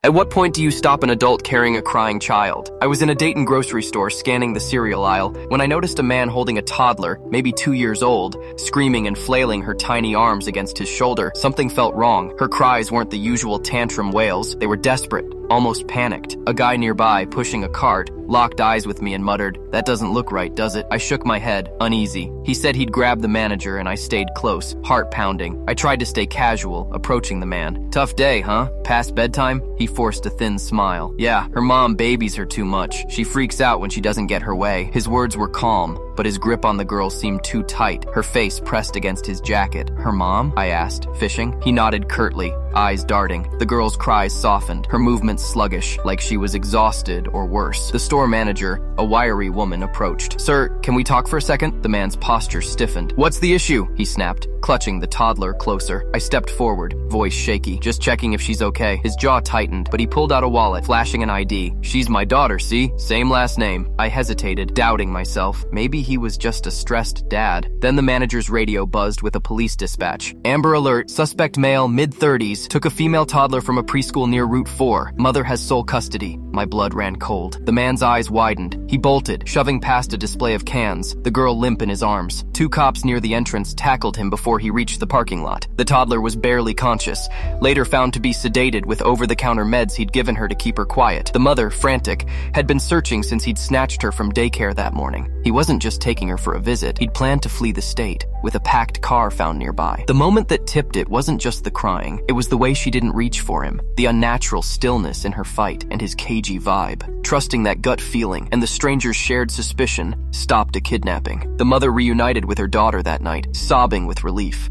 At what point do you stop an adult carrying a crying child? I was in a Dayton grocery store scanning the cereal aisle when I noticed a man holding a toddler, maybe 2 years old, screaming and flailing her tiny arms against his shoulder. Something felt wrong. Her cries weren't the usual tantrum wails. They were desperate, almost panicked. A guy nearby, pushing a cart, locked eyes with me and muttered, "That doesn't look right, does it?" I shook my head, uneasy. He said he'd grab the manager and I stayed close, heart pounding. I tried to stay casual, approaching the man. "Tough day, huh? Past bedtime?" He forced a thin smile. "Yeah, her mom babies her too much. She freaks out when she doesn't get her way." His words were calm, but his grip on the girl seemed too tight, her face pressed against his jacket. "Her mom?" I asked, fishing. He nodded curtly, eyes darting. The girl's cries softened, her movements sluggish, like she was exhausted or worse. The store manager, a wiry woman, approached. "Sir, can we talk for a second?" The man's posture stiffened. "What's the issue?" he snapped, clutching the toddler closer. I stepped forward, voice shaky, just checking if she's okay. His jaw tightened, but he pulled out a wallet, flashing an ID. "She's my daughter, see? Same last name." I hesitated, doubting myself. Maybe he was just a stressed dad. Then the manager's radio buzzed with a police dispatch. "Amber alert, suspect male, mid-30s, took a female toddler from a preschool near Route 4. Mother has sole custody." My blood ran cold. The man's eyes widened. He bolted, shoving past a display of cans, the girl limp in his arms. 2 cops near the entrance tackled him before he reached the parking lot. The toddler was barely conscious, later found to be sedated with over-the-counter meds he'd given her to keep her quiet. The mother, frantic, had been searching since he'd snatched her from daycare that morning. He wasn't just taking her for a visit. He'd planned to flee the state, with a packed car found nearby. The moment that tipped it wasn't just the crying, it was the way she didn't reach for him, the unnatural stillness in her fight and his cagey vibe. Trusting that gut feeling and the stranger's shared suspicion stopped a kidnapping. The mother reunited with her daughter that night, sobbing with relief.